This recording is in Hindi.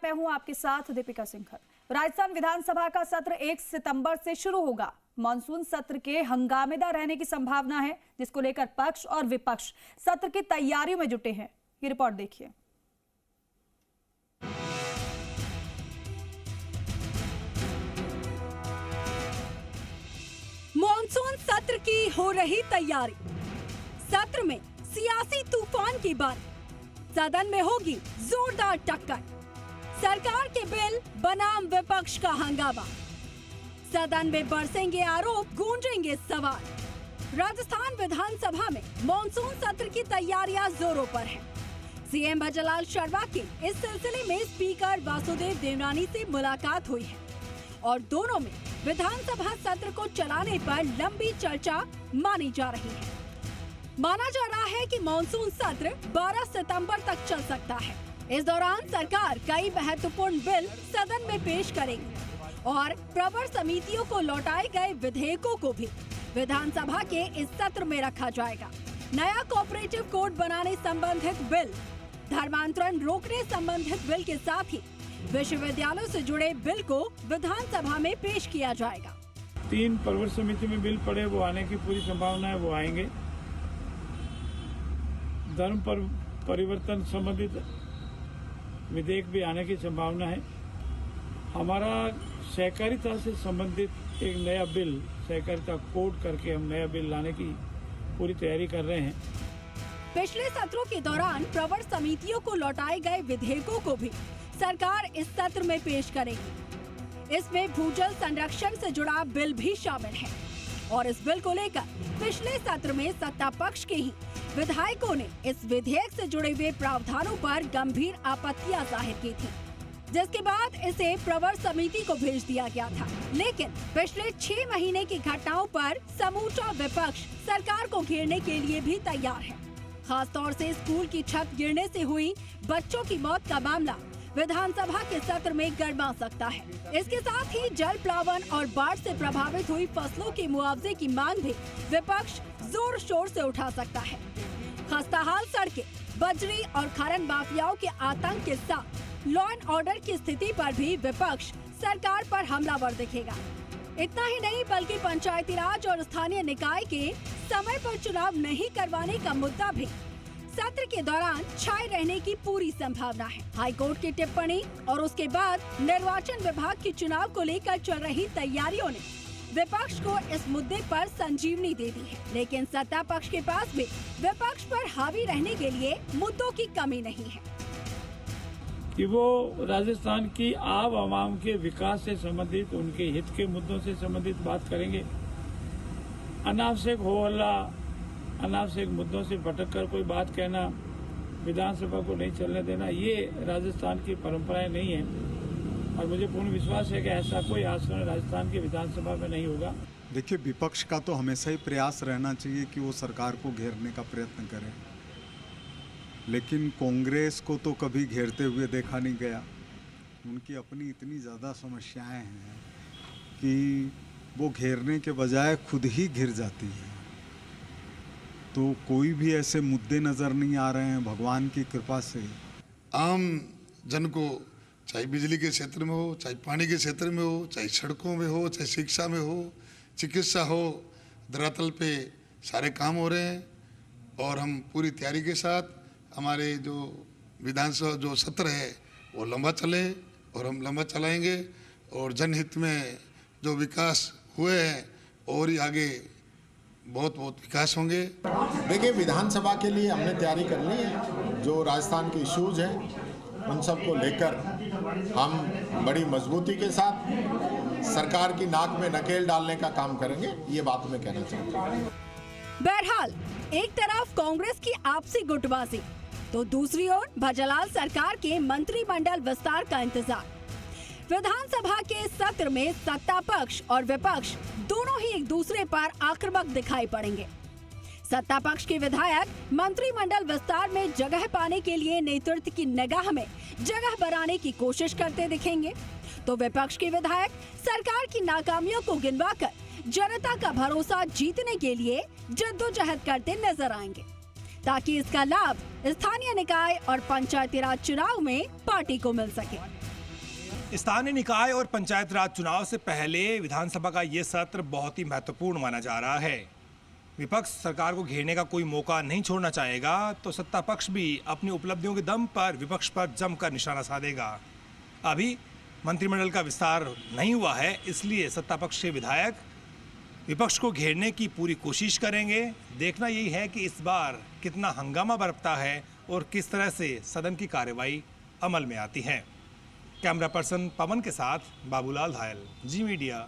मैं हूं आपके साथ दीपिका सिंघल। राजस्थान विधानसभा का सत्र 1 सितंबर से शुरू होगा। मानसून सत्र के हंगामेदार रहने की संभावना है, जिसको लेकर पक्ष और विपक्ष सत्र की तैयारियों में जुटे हैं। ये रिपोर्ट देखिए। मानसून सत्र की हो रही तैयारी। सत्र में सियासी तूफान की बारी। सदन में होगी जोरदार टक्कर। सरकार के बिल बनाम विपक्ष का हंगामा। सदन में बरसेंगे आरोप, गूंजेंगे सवाल। राजस्थान विधानसभा में मानसून सत्र की तैयारियां जोरों पर हैं। सीएम भजनलाल शर्मा की इस सिलसिले में स्पीकर वासुदेव देवनानी से मुलाकात हुई है और दोनों में विधानसभा सत्र को चलाने पर लंबी चर्चा मानी जा रही है। माना जा रहा है कि मानसून सत्र 12 सितंबर तक चल सकता है। इस दौरान सरकार कई महत्वपूर्ण बिल सदन में पेश करेगी और प्रवर समितियों को लौटाए गए विधेयकों को भी विधानसभा के इस सत्र में रखा जाएगा। नया कोऑपरेटिव कोड बनाने संबंधित बिल, धर्मांतरण रोकने संबंधित बिल के साथ ही विश्वविद्यालयों से जुड़े बिल को विधानसभा में पेश किया जाएगा। 3 प्रवर समिति में बिल पड़े, वो आने की पूरी संभावना है, वो आएंगे। धर्म पर परिवर्तन संबंधित विधेयक भी आने की संभावना है। हमारा सहकारिता से संबंधित एक नया बिल, सहकारिता कोड करके हम नया बिल लाने की पूरी तैयारी कर रहे हैं। पिछले सत्रों के दौरान प्रवर समितियों को लौटाए गए विधेयकों को भी सरकार इस सत्र में पेश करेगी। इसमें भूजल संरक्षण से जुड़ा बिल भी शामिल है और इस बिल को लेकर पिछले सत्र में सत्ता पक्ष के ही विधायकों ने इस विधेयक से जुड़े हुए प्रावधानों पर गंभीर आपत्तियां जाहिर की थी, जिसके बाद इसे प्रवर समिति को भेज दिया गया था। लेकिन पिछले 6 महीने की घटनाओं पर समूचा विपक्ष सरकार को घेरने के लिए भी तैयार है। खासतौर से स्कूल की छत गिरने से हुई बच्चों की मौत का मामला विधानसभा के सत्र में गरमा सकता है। इसके साथ ही जल प्लावन और बाढ़ से प्रभावित हुई फसलों के मुआवजे की मांग भी विपक्ष जोर शोर से उठा सकता है। खस्ताहाल सड़कें, बजरी और खनन माफियाओं के आतंक के साथ लॉ एंड ऑर्डर की स्थिति पर भी विपक्ष सरकार पर हमलावर दिखेगा। इतना ही नहीं बल्कि पंचायती राज और स्थानीय निकाय के समय पर चुनाव नहीं करवाने का मुद्दा भी सत्र के दौरान छाए रहने की पूरी संभावना है। हाईकोर्ट की टिप्पणी और उसके बाद निर्वाचन विभाग के चुनाव को लेकर चल रही तैयारियों ने विपक्ष को इस मुद्दे पर संजीवनी दे दी है। लेकिन सत्ता पक्ष के पास भी विपक्ष पर हावी रहने के लिए मुद्दों की कमी नहीं है कि वो राजस्थान की आवाम के विकास से संबंधित, उनके हित के मुद्दों से संबंधित बात करेंगे। अनावश्यक हो हल्ला, अनावश्यक मुद्दों से भटककर कोई बात कहना, विधानसभा को नहीं चलने देना, ये राजस्थान की परंपराएं नहीं है और मुझे पूर्ण विश्वास है कि ऐसा कोई आचरण राजस्थान की विधानसभा में नहीं होगा। देखिए, विपक्ष का तो हमेशा ही प्रयास रहना चाहिए कि वो सरकार को घेरने का प्रयत्न करे, लेकिन कांग्रेस को तो कभी घेरते हुए देखा नहीं गया। उनकी अपनी इतनी ज़्यादा समस्याएं हैं कि वो घेरने के बजाय खुद ही घिर जाती है। तो कोई भी ऐसे मुद्दे नज़र नहीं आ रहे हैं भगवान की कृपा से। आम जन को चाहे बिजली के क्षेत्र में हो, चाहे पानी के क्षेत्र में हो, चाहे सड़कों में हो, चाहे शिक्षा में हो, चिकित्सा हो, धरातल पे सारे काम हो रहे हैं और हम पूरी तैयारी के साथ हमारे जो विधानसभा जो सत्र है वो लंबा चले और हम लंबा चलाएंगे और जनहित में जो विकास हुए हैं और ही आगे बहुत विकास होंगे। देखिए, विधानसभा के लिए हमने तैयारी कर ली है। जो राजस्थान के इश्यूज हैं उन सब को लेकर हम बड़ी मजबूती के साथ सरकार की नाक में नकेल डालने का काम करेंगे, ये बात मैं कहना चाहता हूँ। बहरहाल, एक तरफ कांग्रेस की आपसी गुटबाजी तो दूसरी ओर भजनलाल सरकार के मंत्रिमंडल विस्तार का इंतजार। विधानसभा के सत्र में सत्ता पक्ष और विपक्ष दोनों ही एक दूसरे पर आक्रामक दिखाई पड़ेंगे। सत्ता पक्ष के विधायक मंत्रिमंडल विस्तार में जगह पाने के लिए नेतृत्व की निगाह में जगह बनाने की कोशिश करते दिखेंगे, तो विपक्ष के विधायक सरकार की नाकामियों को गिनवाकर जनता का भरोसा जीतने के लिए जद्दोजहद करते नजर आएंगे, ताकि इसका लाभ स्थानीय निकाय और पंचायती राज चुनाव में पार्टी को मिल सके। स्थानीय निकाय और पंचायत राज चुनाव से पहले विधानसभा का ये सत्र बहुत ही महत्वपूर्ण माना जा रहा है। विपक्ष सरकार को घेरने का कोई मौका नहीं छोड़ना चाहेगा तो सत्ता पक्ष भी अपनी उपलब्धियों के दम पर विपक्ष पर जमकर निशाना साधेगा। अभी मंत्रिमंडल का विस्तार नहीं हुआ है, इसलिए सत्ता पक्ष के विधायक विपक्ष को घेरने की पूरी कोशिश करेंगे। देखना यही है कि इस बार कितना हंगामा बरपता है और किस तरह से सदन की कार्रवाई अमल में आती है। कैमरा पर्सन पवन के साथ बाबूलाल धायल, जी मीडिया।